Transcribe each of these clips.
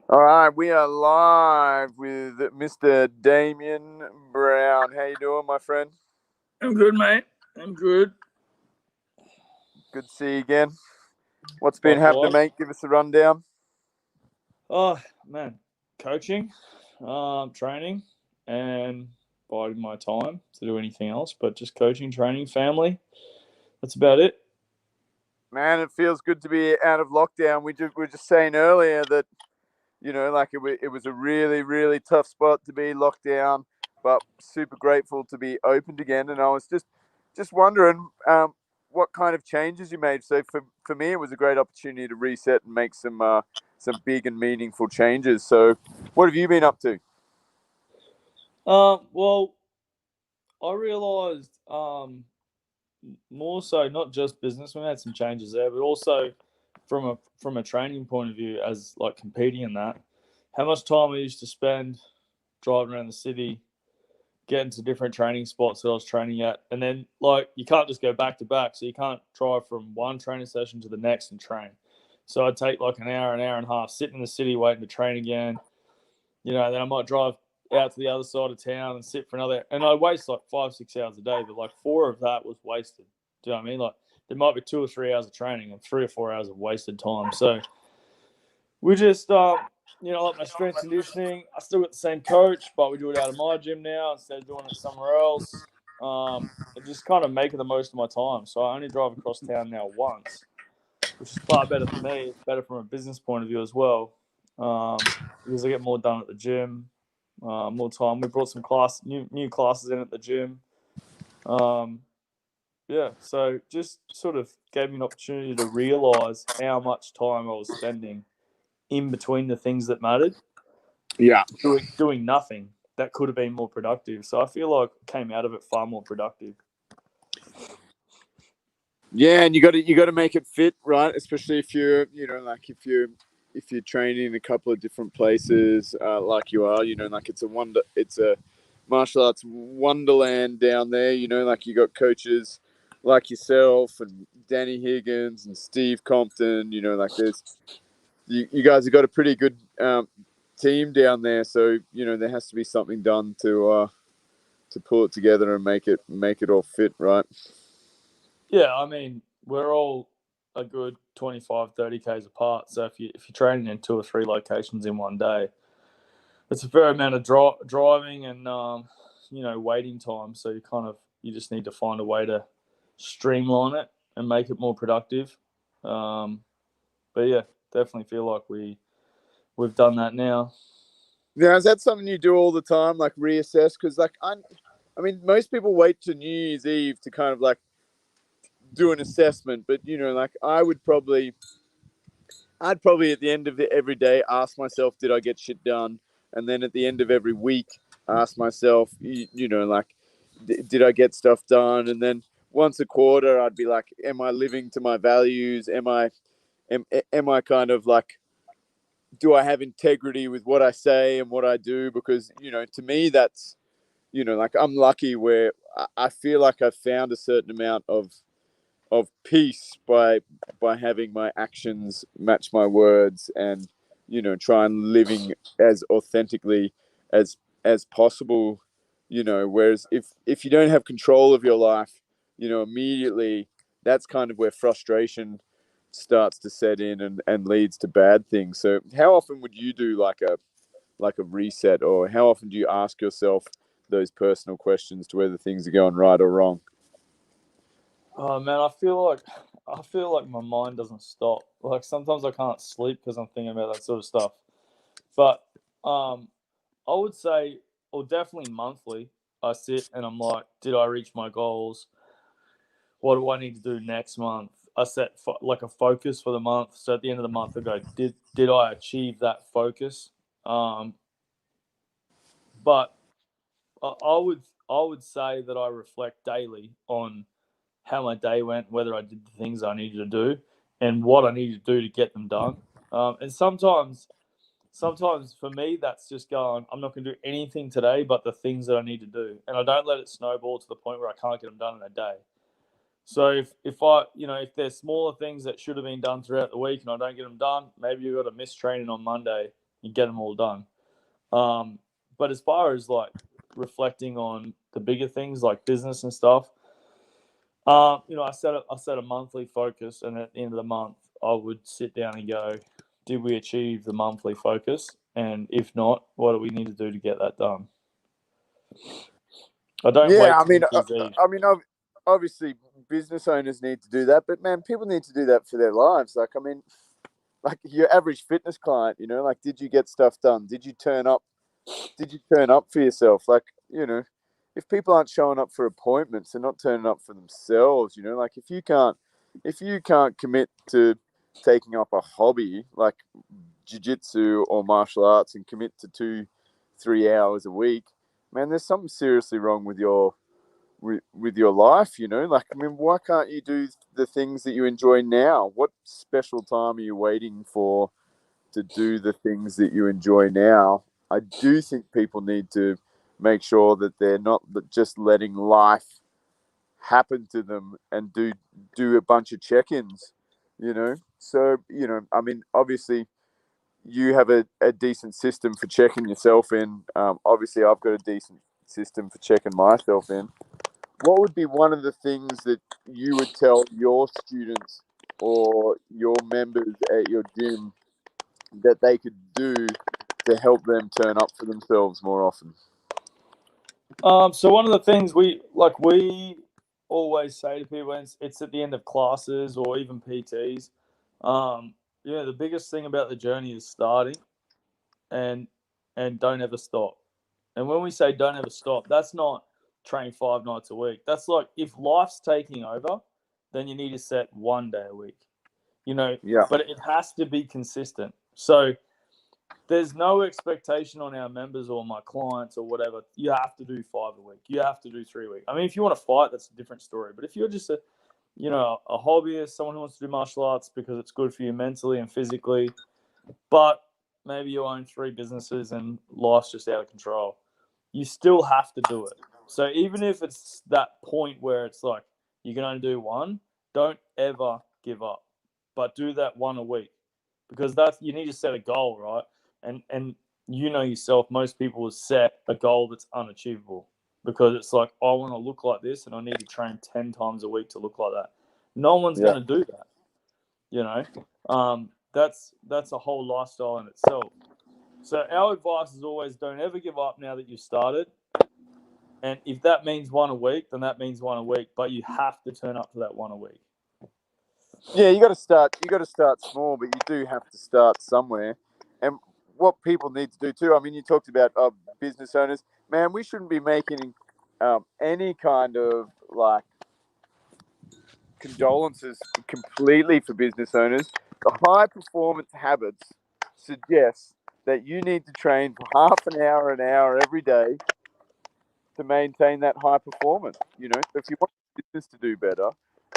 All right, we are live with Mr. Damien Brown. How you doing, my friend? I'm good, mate. I'm good. Good to see you again. What's been happening, Likewise. mate? Give us a rundown. Oh, man. Coaching, training, and biding my time to do anything else, but just coaching, training, family. That's about it. Man, it feels good to be out of lockdown. We were just saying earlier that like it was a really really tough spot to be locked down, but super grateful to be opened again. And I was just wondering what kind of changes you made. So for me, it was a great opportunity to reset and make some big and meaningful changes. So what have you been up to? Well, I realised more so not just business. We had some changes there, but also from a training point of view, as like competing in that, how much time I used to spend driving around the city getting to different training spots that I was training at. And then, like, you can't just go back to back. So you can't drive from one training session to the next and train. So I'd take like an hour and a half, sitting in the city waiting to train again. Then I might drive out to the other side of town and sit for another. And I waste like 5, 6 hours a day, but like 4 of that was wasted. Do you know what I mean? Like, there might be 2 or 3 hours of training and 3 or 4 hours of wasted time. So we just, like my strength conditioning, I still got the same coach, but we do it out of my gym now instead of doing it somewhere else. And just kind of making the most of my time. So I only drive across town now once, which is far better for me. It's better from a business point of view as well, because I get more done at the gym, more time. We brought some new classes in at the gym. Um, yeah, so just sort of gave me an opportunity to realize how much time I was spending in between the things that mattered, Yeah. doing nothing that could have been more productive. So I feel like I came out of it far more productive. Yeah, and you got to make it fit, right? Especially if you're, like if you're training in a couple of different places, like you are, like it's a martial arts wonderland down there. Like you got coaches like yourself and Danny Higgins and Steve Compton. Like you guys have got a pretty good team down there. So there has to be something done to pull it together and make it all fit, right? Yeah, I mean, we're all a good 25, 30 Ks apart. So if you're training in 2 or 3 locations in one day, it's a fair amount of driving and waiting time. So you just need to find a way to streamline it and make it more productive. Um, but yeah, definitely feel like we've done that now. Now, is that something you do all the time, like reassess? Because, like, I mean, most people wait to New Year's Eve to kind of like do an assessment, but like, I'd probably at the end of every day ask myself, did I get shit done? And then at the end of every week, ask myself, like, did I get stuff done? And then once a quarter, I'd be like, am I living to my values? Am I kind of like, do I have integrity with what I say and what I do? Because to me, that's like I'm lucky where I feel like I've found a certain amount of peace by having my actions match my words, and try and living as authentically as as possible. Whereas if you don't have control of your life, immediately that's kind of where frustration starts to set in and leads to bad things. So how often would you do like a reset, or how often do you ask yourself those personal questions to whether things are going right or wrong? Oh man, I feel like my mind doesn't stop. Like sometimes I can't sleep because I'm thinking about that sort of stuff. But um, I would say, or definitely monthly, I sit and I'm like, did I reach my goals? What do I need to do next month? I set like a focus for the month. So at the end of the month, I go, did I achieve that focus? Um, but I would say that I reflect daily on how my day went, whether I did the things I needed to do, and what I needed to do to get them done. And sometimes for me, that's just going, I'm not going to do anything today but the things that I need to do. And I don't let it snowball to the point where I can't get them done in a day. So if there's smaller things that should have been done throughout the week and I don't get them done, maybe you've got to miss training on Monday you get them all done. But as far as like reflecting on the bigger things like business and stuff, I set a monthly focus, and at the end of the month, I would sit down and go, did we achieve the monthly focus? And if not, what do we need to do to get that done? I don't wait till New Year's Eve. I mean, obviously, business owners need to do that, but man, people need to do that for their lives. Like, I mean, like your average fitness client, like, did you get stuff done? Did you turn up? Did you turn up for yourself? Like, if people aren't showing up for appointments, they're not turning up for themselves. Like if you can't commit to taking up a hobby like jiu-jitsu or martial arts and commit to 2-3 hours a week, man, there's something seriously wrong with your life. Like, I mean, why can't you do the things that you enjoy now? What special time are you waiting for to do the things that you enjoy now? I do think people need to make sure that they're not just letting life happen to them and do a bunch of check-ins. So I mean, obviously you have a decent system for checking yourself in. Obviously I've got a decent system for checking myself in. What would be one of the things that you would tell your students or your members at your gym that they could do to help them turn up for themselves more often? So one of the things we always say to people, and it's at the end of classes or even PTs, the biggest thing about the journey is starting, and don't ever stop. And when we say don't ever stop, that's not train 5 nights a week. That's like if life's taking over, then you need to set 1 day a week. Yeah. But it has to be consistent. So there's no expectation on our members or my clients or whatever. You have to do 5 a week. You have to do 3 a week. I mean, if you want to fight, that's a different story. But if you're just a hobbyist, someone who wants to do martial arts because it's good for you mentally and physically, but maybe you own 3 businesses and life's just out of control, you still have to do it. So even if it's that point where it's like you can only do 1, don't ever give up, but do that 1 a week, because you need to set a goal, right? And yourself, most people will set a goal that's unachievable because it's like, I want to look like this and I need to train 10 times a week to look like that. No one's going to do that. That's a whole lifestyle in itself. So our advice is always don't ever give up now that you've started. And if that means 1 a week, then that means 1 a week, but you have to turn up for that 1 a week. Yeah, you got to start small, but you do have to start somewhere. And what people need to do too, I mean, you talked about business owners. Man, we shouldn't be making any kind of like condolences completely for business owners. The high performance habits suggest that you need to train for half an hour every day to maintain that high performance. So if you want business to do better,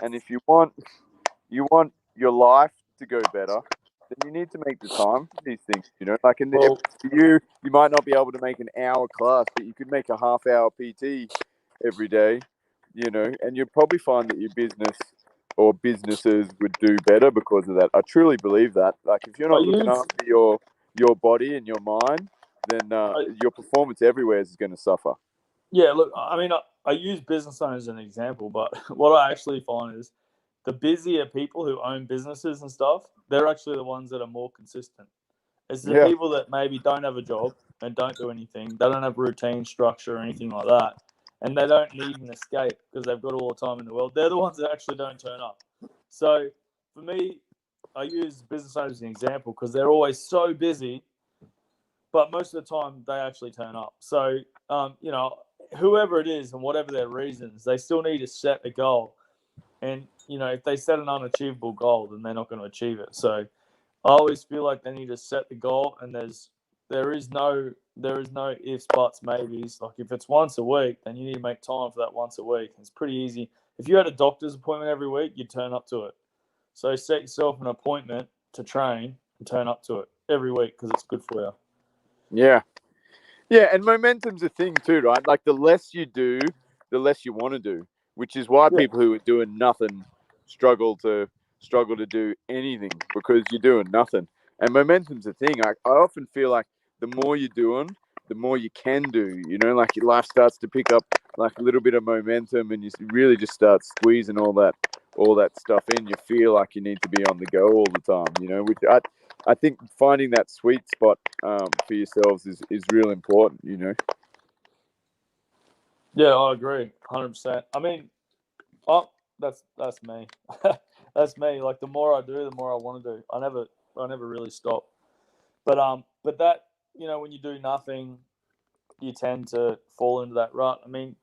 and if you want your life to go better, then you need to make the time for these things. Like for you might not be able to make an hour class, but you could make a half-hour PT every day. And you'll probably find that your business or businesses would do better because of that. I truly believe that. Like if you're not looking after your body and your mind, then your performance everywhere is going to suffer. Yeah, look, I mean, I use business owners as an example, but what I actually find is the busier people who own businesses and stuff, they're actually the ones that are more consistent. It's the people that maybe don't have a job and don't do anything. They don't have routine, structure, or anything like that. And they don't need an escape because they've got all the time in the world. They're the ones that actually don't turn up. So for me, I use business owners as an example because they're always so busy, but most of the time they actually turn up. So, whoever it is and whatever their reasons, they still need to set a goal. And, if they set an unachievable goal, then they're not going to achieve it. So I always feel like they need to set the goal, and there is no ifs, buts, maybes. Like if it's once a week, then you need to make time for that once a week. It's pretty easy. If you had a doctor's appointment every week, you'd turn up to it. So set yourself an appointment to train and turn up to it every week because it's good for you. Yeah. Yeah, and momentum's a thing too, right? Like the less you do, the less you want to do, which is why people who are doing nothing struggle to do anything because you're doing nothing. And momentum's a thing. I often feel like the more you're doing, the more you can do. You know, like your life starts to pick up like a little bit of momentum, and you really just start squeezing all that stuff in. You feel like you need to be on the go all the time. You know, which I think finding that sweet spot for yourselves is real important. You know. Yeah, I agree, 100%. I mean, oh, that's me. That's me. Like the more I do, the more I want to do. I never really stop. But that, when you do nothing, you tend to fall into that rut. I mean,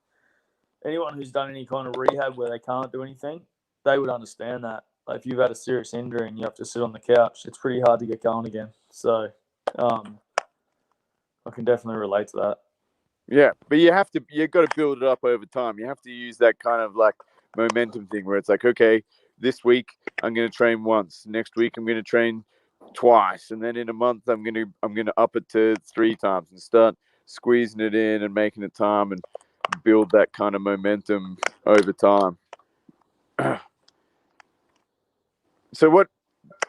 anyone who's done any kind of rehab where they can't do anything, they would understand that. Like if you've had a serious injury and you have to sit on the couch, it's pretty hard to get going again. So, I can definitely relate to that. Yeah, but you've got to build it up over time. You have to use that kind of like momentum thing where it's like, okay, this week I'm going to train once, next week I'm going to train twice, and then in a month I'm going to up it to 3 times and start squeezing it in and making it time and build that kind of momentum over time. So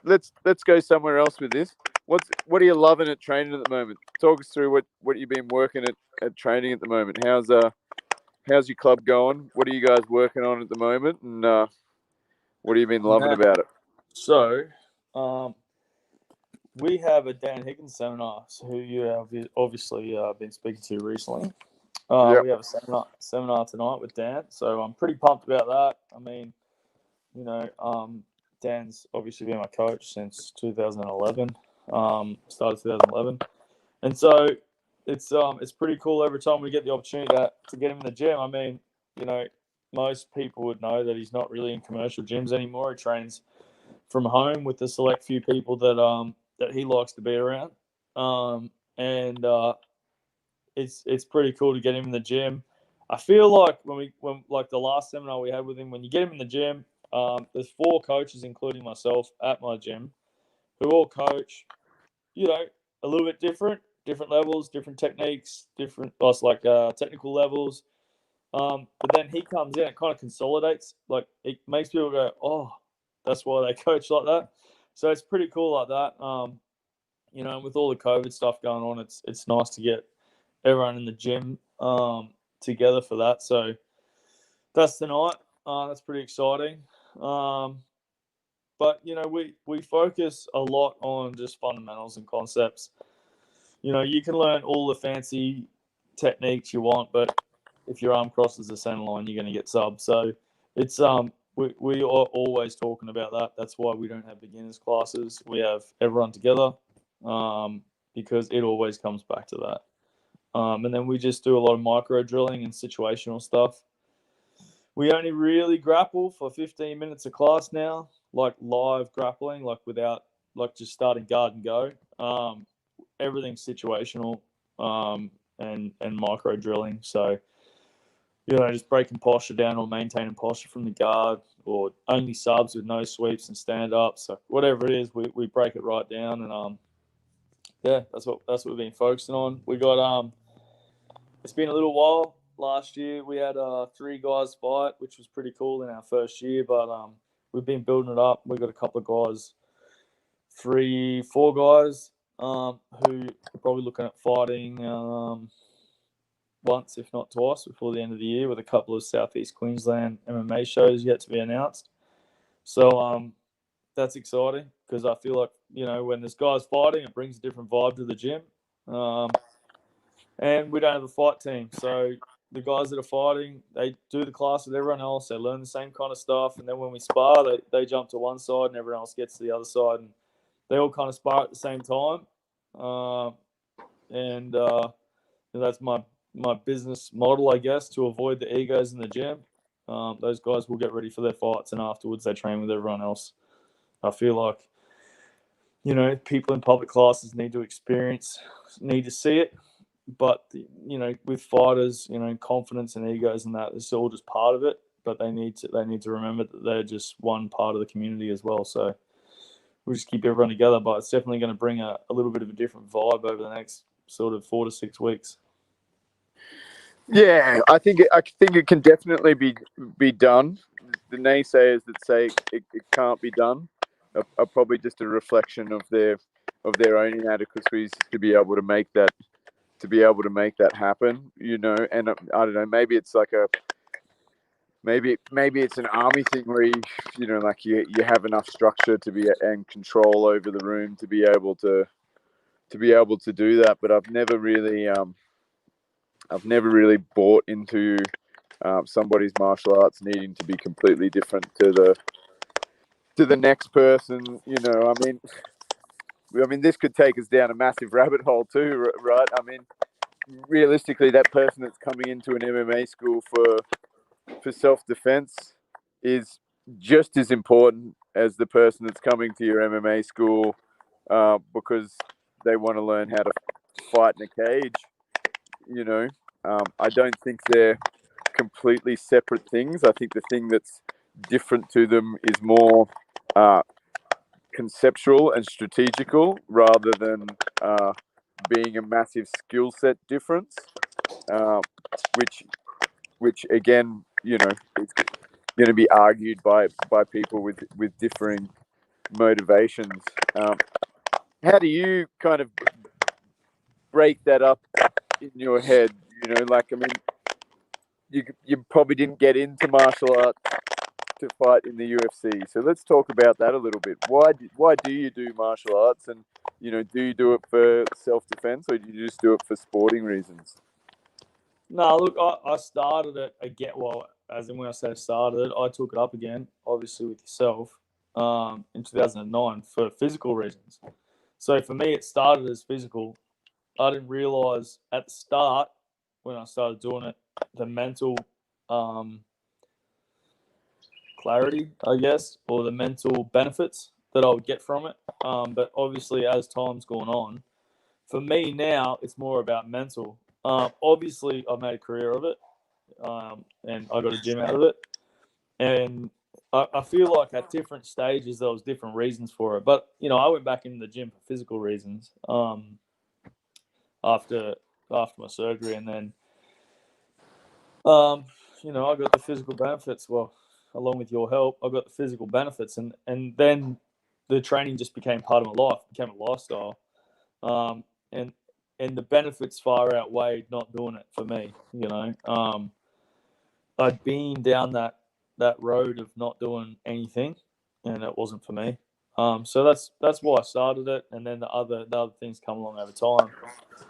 let's go somewhere else with this. What are you loving at training at the moment? Talk us through what you've been working at training at the moment. How's your club going? What are you guys working on at the moment? And what have you been loving about it? So, we have a Dan Higgins seminar, who you have obviously been speaking to recently. Yep. We have a seminar tonight with Dan, so I'm pretty pumped about that. I mean, Dan's obviously been my coach since 2011. Started 2011, and so it's pretty cool every time we get the opportunity to get him in the gym. I mean, most people would know that he's not really in commercial gyms anymore. He trains from home with the select few people that he likes to be around, and it's pretty cool to get him in the gym. I feel like when like the last seminar we had with him, when you get him in the gym, there's 4 coaches, including myself, at my gym, who all coach, a little bit different levels, different techniques, different technical levels. But then he comes in, it kind of consolidates. Like it makes people go, "Oh, that's why they coach like that." So it's pretty cool like that. With all the COVID stuff going on, it's nice to get everyone in the gym together for that. So that's tonight. That's pretty exciting. But we focus a lot on just fundamentals and concepts. You can learn all the fancy techniques you want, but if your arm crosses the center line, you're going to get subbed. So it's we are always talking about that. That's why we don't have beginners classes. We have everyone together because it always comes back to that. And then we just do a lot of micro drilling and situational stuff. We only really grapple for 15 minutes of class now, like live grappling, like without like just starting guard and go. Everything's situational and micro drilling. So, just breaking posture down or maintaining posture from the guard, or only subs with no sweeps and stand ups. So whatever it is, we break it right down, and that's what we've been focusing on. We got it's been a little while. Last year we had 3 guys fight, which was pretty cool in our first year, but we've been building it up. We got a couple of guys, 4 guys who are probably looking at fighting once, if not twice, before the end of the year, with a couple of Southeast Queensland MMA shows yet to be announced. So that's exciting because I feel like, when there's guys fighting, it brings a different vibe to the gym. And we don't have a fight team. So the guys that are fighting, they do the class with everyone else. They learn the same kind of stuff. And then when we spar, they jump to one side and everyone else gets to the other side. And they all kind of spar at the same time. And that's my business model, I guess, to avoid the egos in the gym. Those guys will get ready for their fights, and afterwards they train with everyone else. I feel like, people in public classes need to see it. But, with fighters, confidence and egos and that, it's all just part of it. But they need to remember that they're just one part of the community as well. So we'll just keep everyone together. But it's definitely going to bring a little bit of a different vibe over the next sort of 4 to 6 weeks. Yeah, I think it can definitely be done. The naysayers that say it can't be done are probably just a reflection of their of their own inadequacies to be able to make that happen, you know. And I don't know, maybe it's like maybe it's an army thing where you know, like you have enough structure to be and control over the room to be able to do that. But I've never really bought into somebody's martial arts needing to be completely different to the next person. You know, I mean, this could take us down a massive rabbit hole too, right? I mean, realistically, that person that's coming into an MMA school for self-defense is just as important as the person that's coming to your MMA school because they want to learn how to fight in a cage. You know, I don't think they're completely separate things. I think the thing that's different to them is more conceptual and strategical rather than being a massive skill set difference, uh, which again, you know, is going to be argued by people with differing motivations. How do you kind of break that up in your head? You know, like, I mean, you probably didn't get into martial arts to fight in the UFC. So let's talk about that a little bit. Why do you do martial arts, and you know, do you do it for self-defense or do you just do it for sporting reasons? No, look, I started it again. Well, as in when I say started, I took it up again, obviously with yourself, in 2009 for physical reasons. So for me, it started as physical. I didn't realize at the start when I started doing it the mental clarity, I guess, or the mental benefits that I would get from it. But obviously, as time's gone on, for me now, it's more about mental. Obviously, I've made a career of it, and I got a gym out of it. And I feel like at different stages there was different reasons for it. But you know, I went back into the gym for physical reasons after my surgery, and then you know, I got the physical benefits. Well, along with your help, I got the physical benefits, and then the training just became part of my life, became a lifestyle, and the benefits far outweighed not doing it for me. You know, I'd been down that road of not doing anything, and it wasn't for me. So that's why I started it, and then the other things come along over time.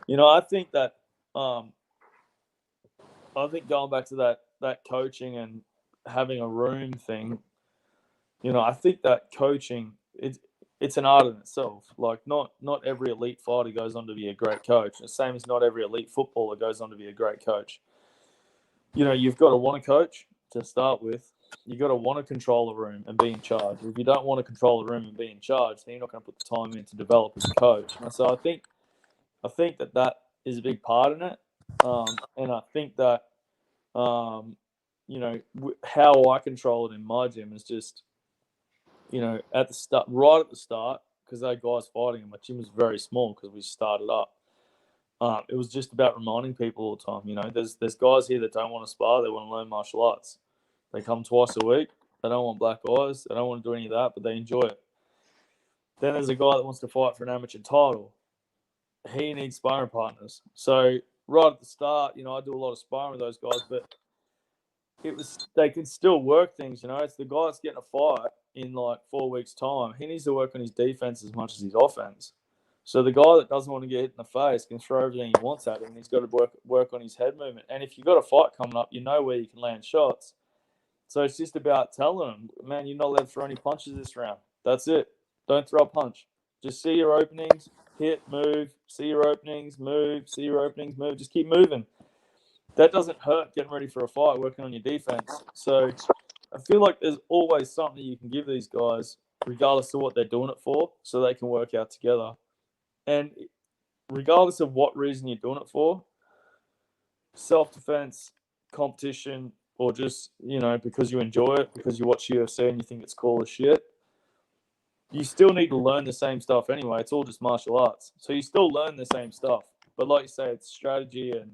You know, I think that going back to that coaching and having a room thing, you know, I think that coaching it's an art in itself. Like not every elite fighter goes on to be a great coach. The same as not every elite footballer goes on to be a great coach. You know, you've got to want to coach to start with. You've got to want to control a room and be in charge. If you don't want to control a room and be in charge, then you're not going to put the time in to develop as a coach. And so I think that is a big part in it. And I think that you know, how I control it in my gym is just, you know, at the start, right at the start, because they guys fighting and my gym was very small because we started up. It was just about reminding people all the time. You know, there's guys here that don't want to spar; they want to learn martial arts. They come twice a week. They don't want black eyes. They don't want to do any of that, but they enjoy it. Then there's a guy that wants to fight for an amateur title. He needs sparring partners. So right at the start, you know, I do a lot of sparring with those guys, but they can still work things. You know, it's the guy that's getting a fight in like 4 weeks' time. He needs to work on his defense as much as his offense. So the guy that doesn't want to get hit in the face can throw everything he wants at him, and he's got to work on his head movement. And if you've got a fight coming up, you know where you can land shots. So it's just about telling him, man, you're not allowed to throw any punches this round. That's it. Don't throw a punch. Just see your openings, hit, move, see your openings, move, see your openings, move. Just keep moving. That doesn't hurt getting ready for a fight, working on your defense. So I feel like there's always something you can give these guys, regardless of what they're doing it for, so they can work out together. And regardless of what reason you're doing it for, self-defense, competition, or just, you know, because you enjoy it, because you watch UFC and you think it's cool as shit, you still need to learn the same stuff anyway. It's all just martial arts. So you still learn the same stuff. But like you say, it's strategy and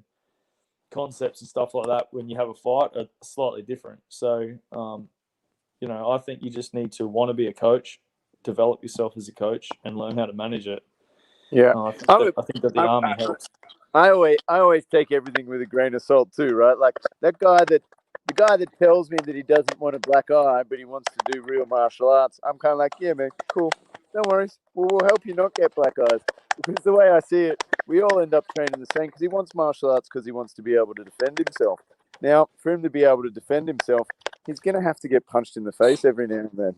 concepts and stuff like that when you have a fight are slightly different. So, you know, I think you just need to want to be a coach, develop yourself as a coach, and learn how to manage it. Yeah. I think that the I, army helps. I always take everything with a grain of salt too, right? Like the guy that tells me that he doesn't want a black eye, but he wants to do real martial arts. I'm kind of like, yeah, man, cool. No worries. We'll help you not get black eyes. Because the way I see it, we all end up training the same because he wants martial arts because he wants to be able to defend himself. Now, for him to be able to defend himself, he's going to have to get punched in the face every now and then.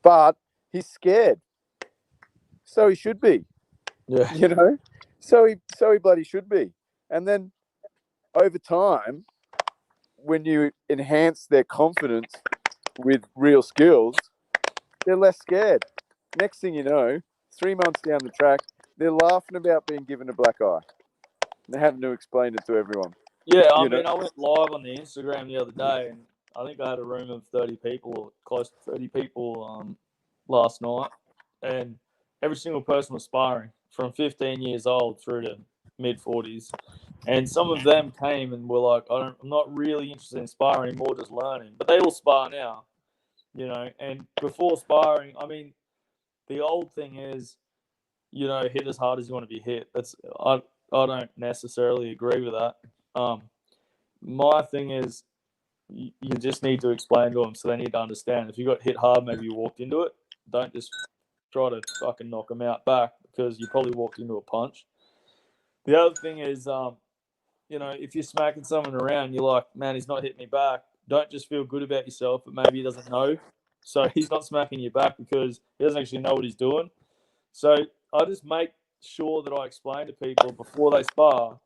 But he's scared. So he should be. Yeah. You know, so he bloody should be. And then over time, when you enhance their confidence with real skills, they're less scared. Next thing you know, 3 months down the track, they're laughing about being given a black eye. They're having to explain it to everyone. Yeah, I You know, mean, I went live on the Instagram the other day, and I think I had a room of 30 people, or close to 30 people, last night, and every single person was sparring from 15 years old through to mid 40s, and some of them came and were like, I'm not really interested in sparring anymore, just learning. But they all spar now, And before sparring, I mean, the old thing is, hit as hard as you want to be hit. I don't necessarily agree with that. My thing is, you just need to explain to them so they need to understand. If you got hit hard, maybe you walked into it. Don't just try to fucking knock them out back because you probably walked into a punch. The other thing is, if you're smacking someone around, you're like, man, he's not hitting me back. Don't just feel good about yourself, but maybe he doesn't know. So he's not smacking you back because he doesn't actually know what he's doing. So I just make sure that I explain to people before they spar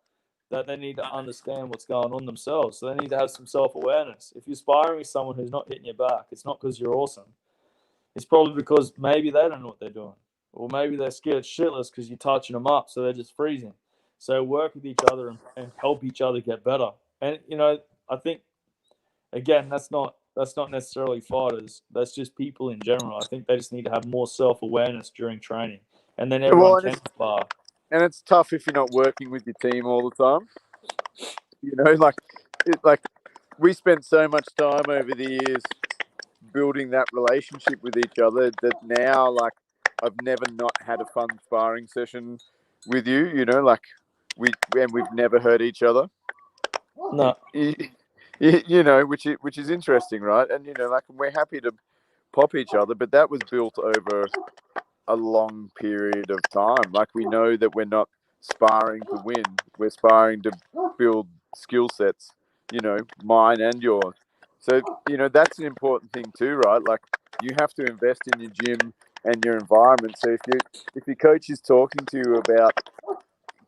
that they need to understand what's going on themselves. So they need to have some self-awareness. If you're sparring with someone who's not hitting you back, it's not because you're awesome. It's probably because maybe they don't know what they're doing. Or maybe they're scared shitless because you're touching them up, so they're just freezing. So work with each other and help each other get better. And, I think, again, that's not necessarily fighters. That's just people in general. I think they just need to have more self-awareness during training. And then everyone can spar. and it's tough if you're not working with your team all the time. Like we spent so much time over the years building that relationship with each other that now, like, I've never not had a fun sparring session with you. We've never hurt each other. No. Which is interesting, right? And we're happy to pop each other, but that was built over a long period of time. Like, we know that we're not sparring to win; we're sparring to build skill sets. Mine and yours. So that's an important thing too, right? Like, you have to invest in your gym and your environment. So if your coach is talking to you about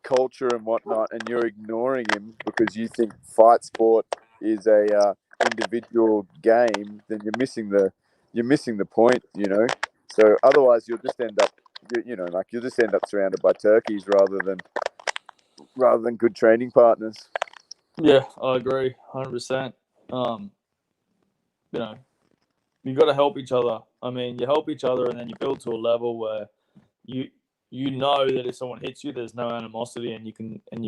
culture and whatnot, and you're ignoring him because you think fight sport is a individual game, then you're missing the point. So otherwise, you'll just end up you'll just end up surrounded by turkeys rather than good training partners. Yeah, I agree, 100%. You got to help each other. I mean, you help each other, and then you build to a level where you know that if someone hits you, there's no animosity, and you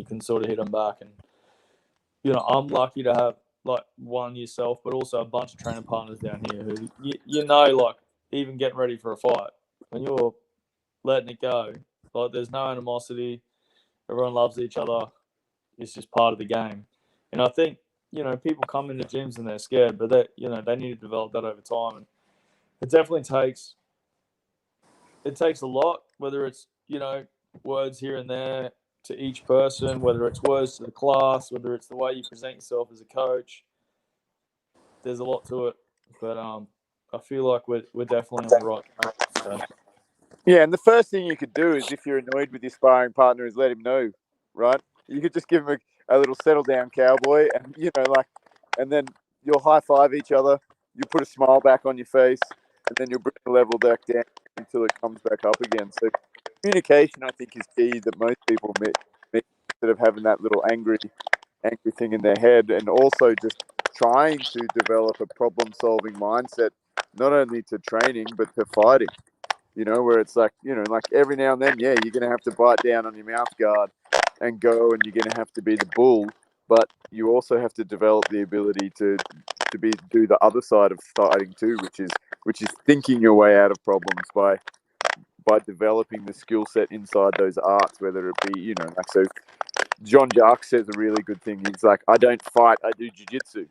can sort of hit them back. And I'm lucky to have like one yourself, but also a bunch of training partners down here who like even getting ready for a fight when you're letting it go, like there's no animosity. Everyone loves each other. It's just part of the game. And I think people come into gyms and they're scared, but they need to develop that over time. And it definitely takes a lot, whether it's words here and there to each person, whether it's words to the class, whether it's the way you present yourself as a coach. There's a lot to it, but I feel like we're definitely on the right track. So. Yeah, and the first thing you could do is, if you're annoyed with your sparring partner, is let him know, right? You could just give him a little settle down, cowboy, and and then you'll high five each other. You put a smile back on your face, and then you'll bring the level back down until it comes back up again. So communication, I think, is key. That most people miss instead of having that little angry thing in their head, and also just trying to develop a problem-solving mindset, not only to training but to fighting. Where it's like, every now and then, yeah, you're going to have to bite down on your mouth guard and go, and you're going to have to be the bull, but you also have to develop the ability to do the other side of fighting too, which is thinking your way out of problems by by developing the skill set inside those arts, whether it be, you know, like, so John Jark says a really good thing. He's like, I don't fight, I do jiu-jitsu.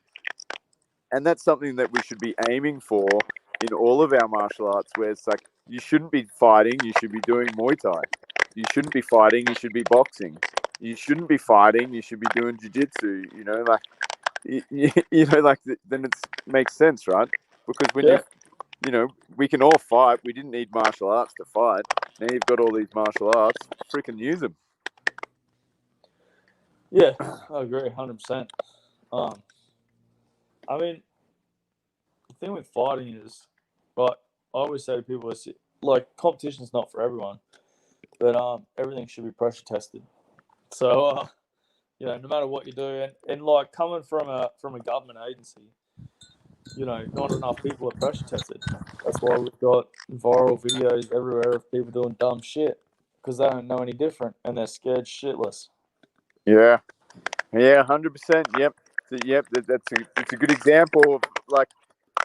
And that's something that we should be aiming for in all of our martial arts, where it's like, you shouldn't be fighting, you should be doing Muay Thai. You shouldn't be fighting, you should be boxing. You shouldn't be fighting, you should be doing jiu-jitsu, you know, like, you know, like, then it makes sense, right? Because when you know, we can all fight. We didn't need martial arts to fight. Now you've got all these martial arts, freaking use them. Yeah, I agree, 100%. I mean, the thing with fighting is, like, I always say to people, it's like, competition's not for everyone, but everything should be pressure tested. So, you know, no matter what you do, and like, coming from a government agency, you know, not enough people are pressure tested. That's why we've got viral videos everywhere of people doing dumb shit because they don't know any different and they're scared shitless. Yeah, 100%. Yep, it's a good example of, like,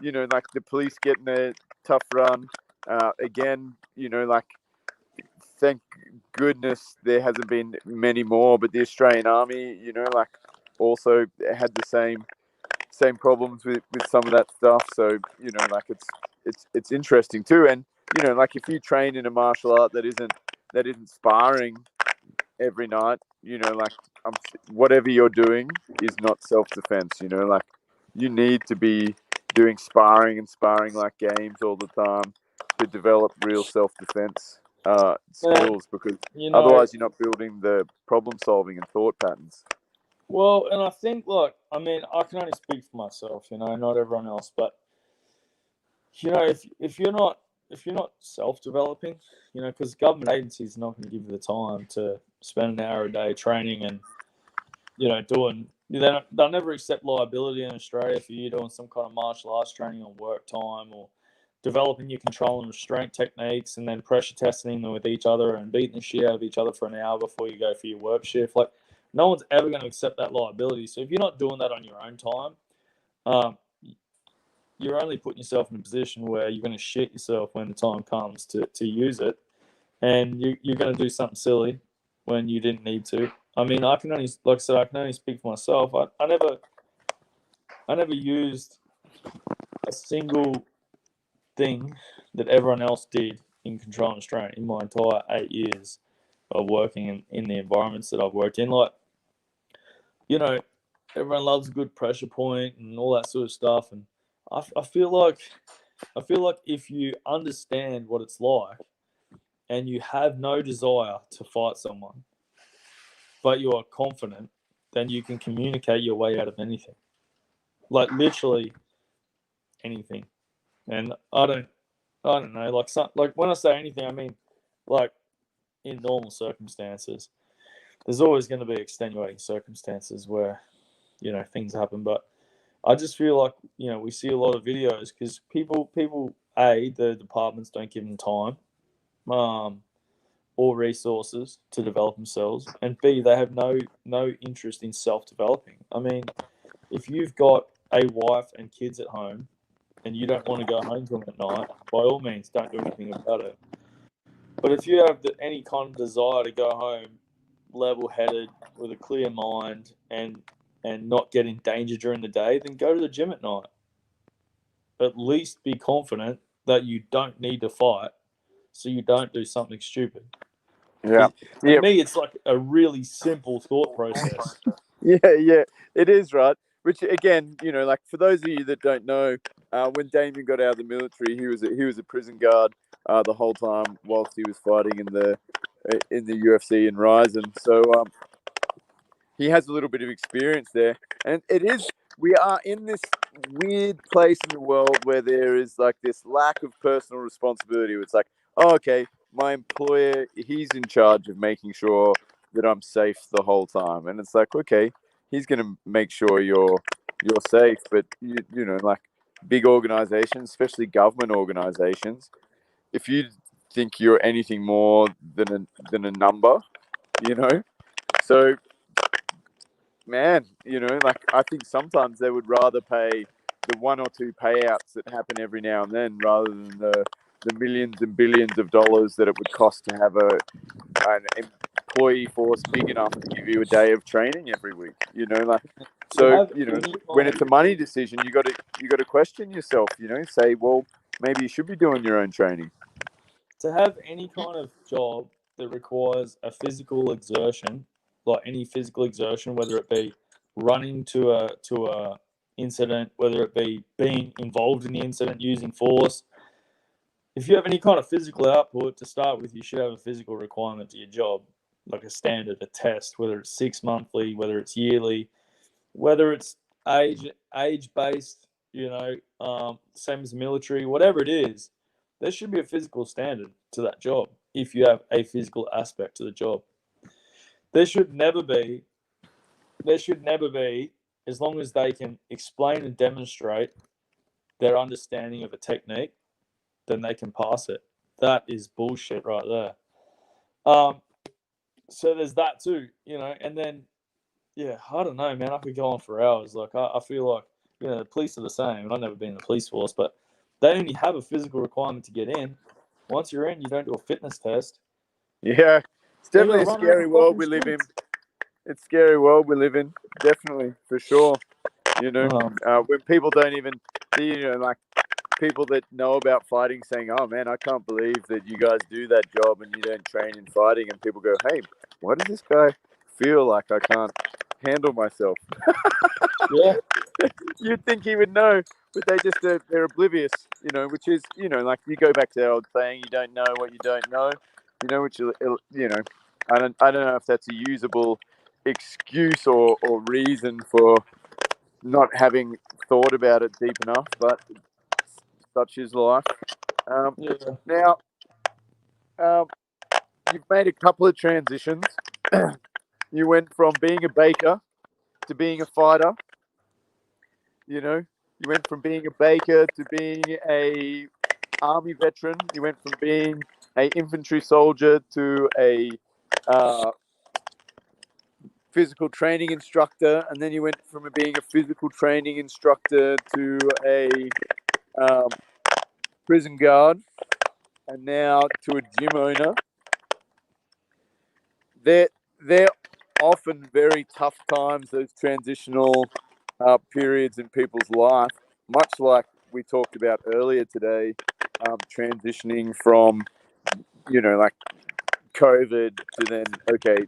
you know, like the police getting a tough run. Again, you know, like, thank goodness there hasn't been many more, but the Australian Army, you know, like, also had the same problems with some of that stuff. So, you know, like, it's interesting too. And, you know, like, if you train in a martial art that isn't sparring every night, you know, like, whatever you're doing is not self-defense, you know, like, you need to be doing sparring like games all the time to develop real self-defense skills, because You know, otherwise you're not building the problem solving and thought patterns. well, and I think, like, I mean, I can only speak for myself, you know, not everyone else, but, you know, if you're not self-developing, you know, because government agencies are not going to give you the time to spend an hour a day training and, you know, they'll never accept liability in Australia for you doing some kind of martial arts training on work time, or developing your control and restraint techniques, and then pressure testing them with each other and beating the shit out of each other for an hour before you go for your work shift. Like, no one's ever going to accept that liability. So if you're not doing that on your own time, you're only putting yourself in a position where you're going to shit yourself when the time comes to use it, and you're going to do something silly when you didn't need to. I mean, I can only, like I said, I can only speak for myself. I never used a single thing that everyone else did in control and restraint in my entire 8 years of working in the environments that I've worked in. Like, you know, everyone loves a good pressure point and all that sort of stuff, and I feel like if you understand what it's like and you have no desire to fight someone, but you are confident, then you can communicate your way out of anything. Like, literally anything. And I don't know. Like when I say anything, I mean, like, in normal circumstances. There's always going to be extenuating circumstances where, you know, things happen. But I just feel like, you know, we see a lot of videos because people, the departments don't give them time, or resources to develop themselves, and B, they have no interest in self-developing. I mean, if you've got a wife and kids at home and you don't want to go home to them at night, by all means, don't do anything about it. But if you have any kind of desire to go home level-headed with a clear mind and not get in danger during the day, then go to the gym at night. At least be confident that you don't need to fight, so you don't do something stupid. Yeah. To me, it's like a really simple thought process. Yeah, it is, right. Which, again, you know, like, for those of you that don't know, when Damien got out of the military, he was a prison guard the whole time whilst he was fighting in the UFC and Ryzen. So he has a little bit of experience there, and we are in this weird place in the world where there is, like, this lack of personal responsibility. It's like, oh, okay, my employer, he's in charge of making sure that I'm safe the whole time, and it's like, okay, he's going to make sure you're safe, but you know, like, big organizations, especially government organizations, if you think you're anything more than a number, you know, so, man, you know, like, I think sometimes they would rather pay the one or two payouts that happen every now and then rather than the millions and billions of dollars that it would cost to have an employee force big enough to give you a day of training every week. So when it's a money decision, you got to question yourself. Say, well, maybe you should be doing your own training. To have any kind of job that requires a physical exertion, like any physical exertion, whether it be running to a incident, whether it be being involved in the incident using force, if you have any kind of physical output to start with, you should have a physical requirement to your job, like a standard, a test, whether it's 6 monthly, whether it's yearly, whether it's age based, same as military, whatever it is. There should be a physical standard to that job if you have a physical aspect to the job. There should never be, as long as they can explain and demonstrate their understanding of a technique, then they can pass it. That is bullshit right there. So there's that too, and then, yeah, I don't know, man. I could go on for hours. Like, I feel like, the police are the same, and I've never been in the police force, but they only have a physical requirement to get in. Once you're in, you don't do a fitness test. Yeah, it's definitely a scary world we live in. It's a scary world we live in, definitely, for sure. When people don't even, like people that know about fighting saying, oh man, I can't believe that you guys do that job and you don't train in fighting. And people go, hey, why does this guy feel like I can't handle myself? Yeah. You'd think he would know, but they're oblivious, which is, like you go back to that old saying, you don't know what you don't know, which, I don't know if that's a usable excuse or reason for not having thought about it deep enough, but such is life. Now, you've made a couple of transitions. You went from being a baker to being a fighter. You went from being a baker to being a army veteran. You went from being a infantry soldier to a physical training instructor, and then you went from being a physical training instructor to a prison guard, and now to a gym owner. They're often very tough times, those transitional periods in people's life, much like we talked about earlier today, transitioning from, like COVID to then, okay,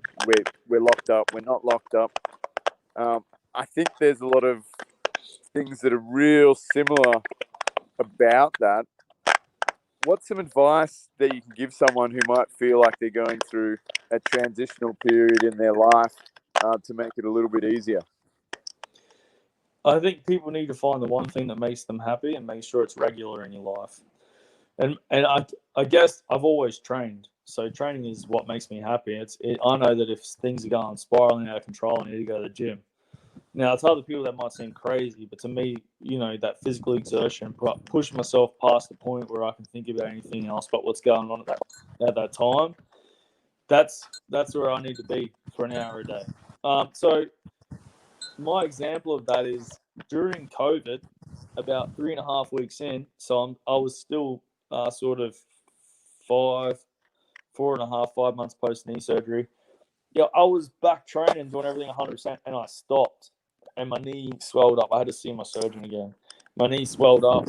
we're locked up, we're not locked up. I think there's a lot of things that are real similar about that. What's some advice that you can give someone who might feel like they're going through a transitional period in their life to make it a little bit easier? I think people need to find the one thing that makes them happy and make sure it's regular in your life. And I guess I've always trained, so training is what makes me happy. I know that if things are going spiraling out of control, I need to go to the gym. Now, to other people that might seem crazy, but to me, that physical exertion, push myself past the point where I can think about anything else but what's going on at that time. That's where I need to be for an hour a day. So my example of that is during COVID, about 3.5 weeks in. So I was still sort of 5 months post knee surgery. Yeah, I was back training, doing everything 100%, and I stopped, and my knee swelled up. I had to see my surgeon again. My knee swelled up.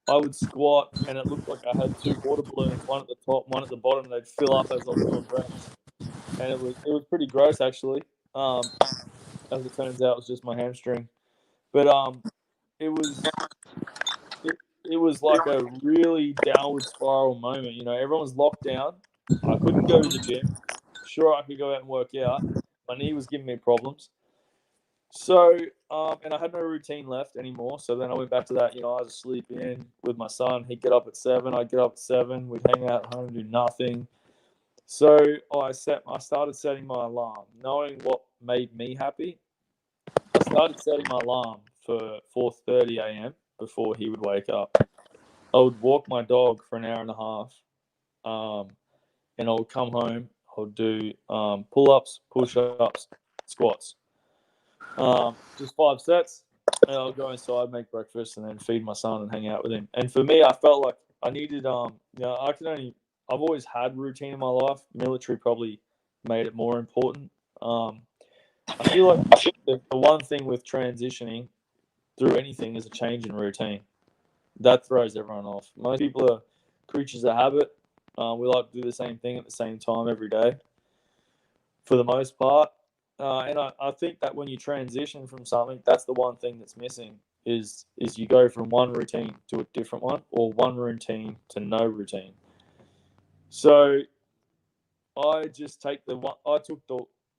I would squat, and it looked like I had 2 water balloons, one at the top, one at the bottom. They'd fill up as I was doing reps, and it was pretty gross actually. As it turns out, it was just my hamstring, but it was like a really downward spiral moment. Everyone was locked down. I couldn't go to the gym. Sure, I could go out and work out. My knee was giving me problems. So, and I had no routine left anymore. So then I went back to that. I was sleeping with my son. He'd get up at 7. I'd get up at 7. We'd hang out at home, do nothing. So I started setting my alarm, knowing what made me happy. I started setting my alarm for 4:30 a.m. before he would wake up. I would walk my dog for an hour and a half, and I would come home. I would do pull-ups, push-ups, squats. Just 5 sets, and I'll go inside, make breakfast, and then feed my son and hang out with him. And for me, I felt like I needed I've always had routine in my life. Military probably made it more important. I feel like the one thing with transitioning through anything is a change in routine. That throws everyone off. Most people are creatures of habit. We like to do the same thing at the same time every day, for the most part. And I think that when you transition from something, that's the one thing that's missing is you go from one routine to a different one, or one routine to no routine. So I just take the one.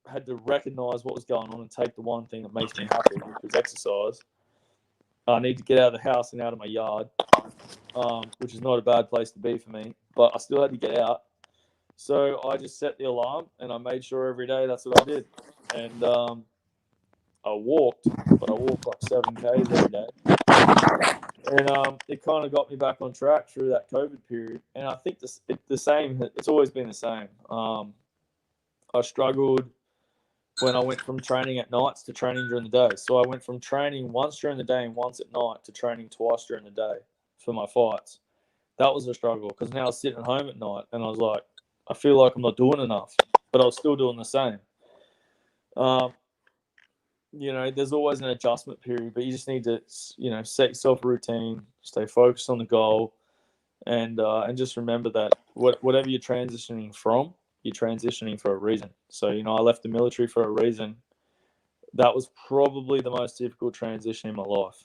Had to recognize what was going on and take the one thing that makes me happy, which is exercise. I need to get out of the house and out of my yard, which is not a bad place to be for me. But I still had to get out. So I just set the alarm and I made sure every day that's what I did. And I walked, but I walked like 7Ks every day. And it kind of got me back on track through that COVID period. And I think the same, it's always been the same. I struggled when I went from training at nights to training during the day. So I went from training once during the day and once at night to training twice during the day for my fights. That was a struggle because now I was sitting at home at night and I was like, I feel like I'm not doing enough, but I was still doing the same. There's always an adjustment period, but you just need to, set yourself a routine, stay focused on the goal, and just remember that whatever you're transitioning from, you're transitioning for a reason. So, I left the military for a reason. That was probably the most difficult transition in my life,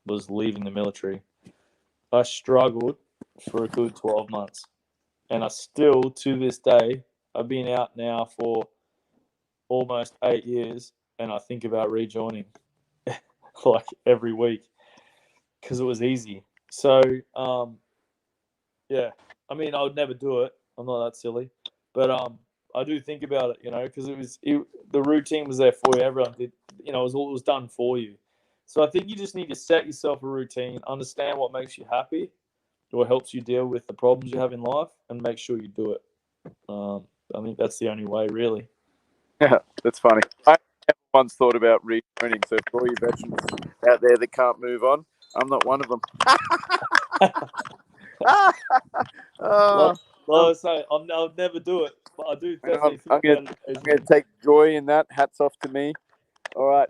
was leaving the military. I struggled for a good 12 months. And I still, to this day, I've been out now for almost 8 years, and I think about rejoining like every week because it was easy. So, yeah, I mean, I would never do it. I'm not that silly, but I do think about it, because the routine was there for you. Everyone did, it was done for you. So I think you just need to set yourself a routine, understand what makes you happy, what helps you deal with the problems you have in life, and make sure you do it. I think that's the only way, really. Yeah, that's funny. I never once thought about rejoining. So for all you veterans out there that can't move on, I'm not one of them. I'll never do it, but I do definitely think I'm going to take joy in that. Hats off to me. All right.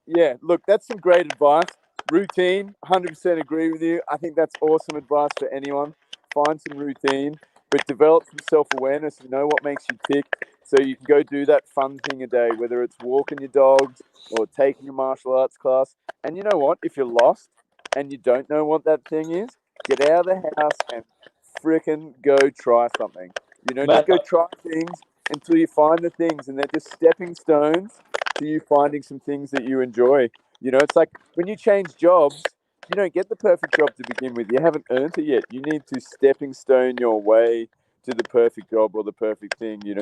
Yeah, look, that's some great advice. Routine, 100% agree with you. I think that's awesome advice for anyone. Find some routine, but develop some self-awareness and know what makes you tick so you can go do that fun thing a day, whether it's walking your dogs or taking a martial arts class. And you know what? If you're lost and you don't know what that thing is, get out of the house and frickin' go try something. Just go try things until you find the things, and they're just stepping stones to you finding some things that you enjoy. It's like when you change jobs, you don't get the perfect job to begin with. You haven't earned it yet. You need to stepping stone your way to the perfect job or the perfect thing. And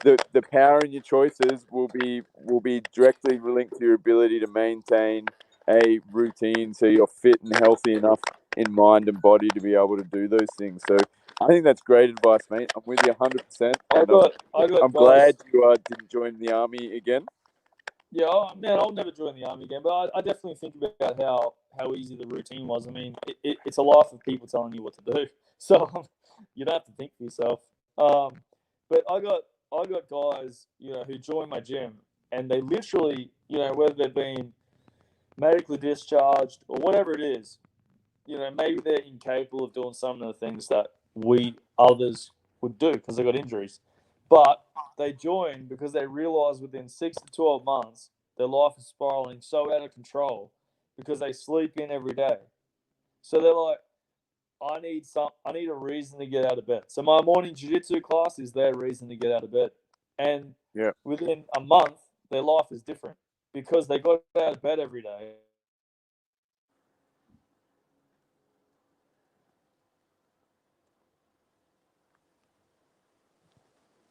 the power in your choices will be directly linked to your ability to maintain a routine, so you're fit and healthy enough in mind and body to be able to do those things. So I think that's great advice, mate. I'm with you 100%. I'm glad you didn't join the army again. Yeah, man, I'll never join the army again. But I definitely think about how easy the routine was. I mean, it's a life of people telling you what to do, so you don't have to think for yourself. But I got guys, who join my gym, and they literally, whether they've been medically discharged or whatever it is, maybe they're incapable of doing some of the things that we others would do because they got injuries. But they join because they realize within 6 to 12 months, their life is spiraling so out of control because they sleep in every day. So they're like, I need a reason to get out of bed. So my morning jiu-jitsu class is their reason to get out of bed. And within a month, their life is different because they got out of bed every day.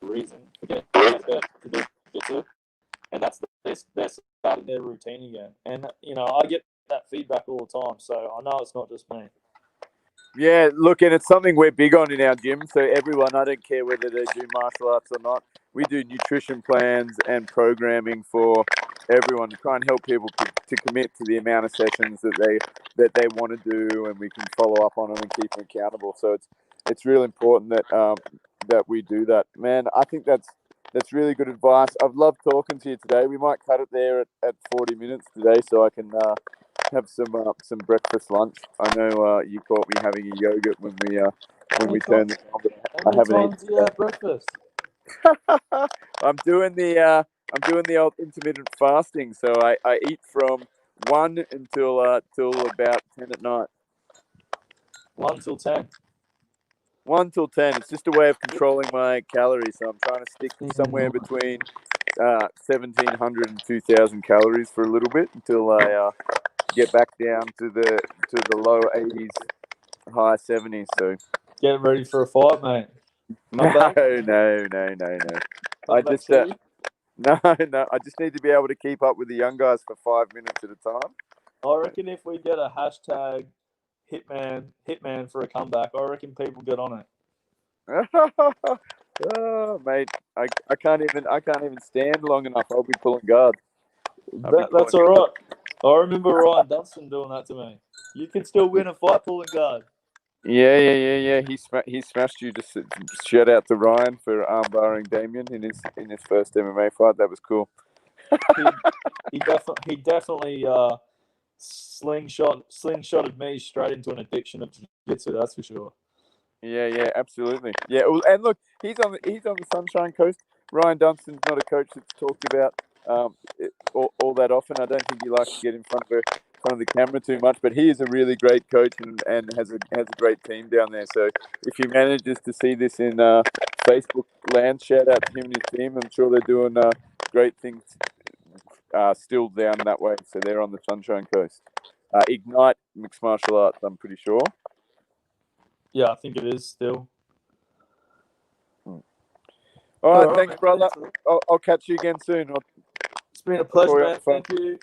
Reason to get out of bed to do jiu-jitsu. And they're starting their routine again. And, I get that feedback all the time. So I know it's not just me. Yeah, look, and it's something we're big on in our gym. So everyone, I don't care whether they do martial arts or not, we do nutrition plans and programming for everyone to try and help people to commit to the amount of sessions that they want to do, and we can follow up on them and keep them accountable. So it's really important that we do that, man. I think that's really good advice. I've loved talking to you today. We might cut it there at 40 minutes today, so I can have some breakfast lunch. I know you caught me having a yogurt when we turned this on, but How I many haven't times do you have breakfast? I'm doing the old intermittent fasting, so I eat from 1 until about 10 at night. 1 till 10. 1 till 10. It's just a way of controlling my calories. So I'm trying to stick somewhere between 1,700 and 2,000 calories for a little bit until I get back down to the low 80s, high 70s. So Get ready for a fight, mate. no. I just no. I just need to be able to keep up with the young guys for 5 minutes at a time. I reckon if we get a hashtag hitman for a comeback, I reckon people get on it. Oh, mate, I can't even stand long enough. I'll be pulling guard. That's all right. I remember Ryan Dunstan doing that to me. You can still win a fight pulling guard. Yeah. He smashed you. Just shout out to Ryan for armbarring Damien in his first MMA fight. That was cool. He definitely slingshotted me straight into an addiction of jiu-jitsu. That's for sure. Yeah, absolutely. Yeah, well, and look, he's on the Sunshine Coast. Ryan Dunstan's not a coach that's talked about all that often. I don't think he likes to get in front of the camera too much, but he is a really great coach and has a great team down there. So if he manages to see this in Facebook land, shout out to him and his team. I'm sure they're doing great things still down that way. So they're on the Sunshine Coast. Ignite Mixed Martial Arts, I'm pretty sure. Yeah, I think it is still. All right, thanks, brother. I'll catch you again soon. It's been a pleasure, man. Thank you.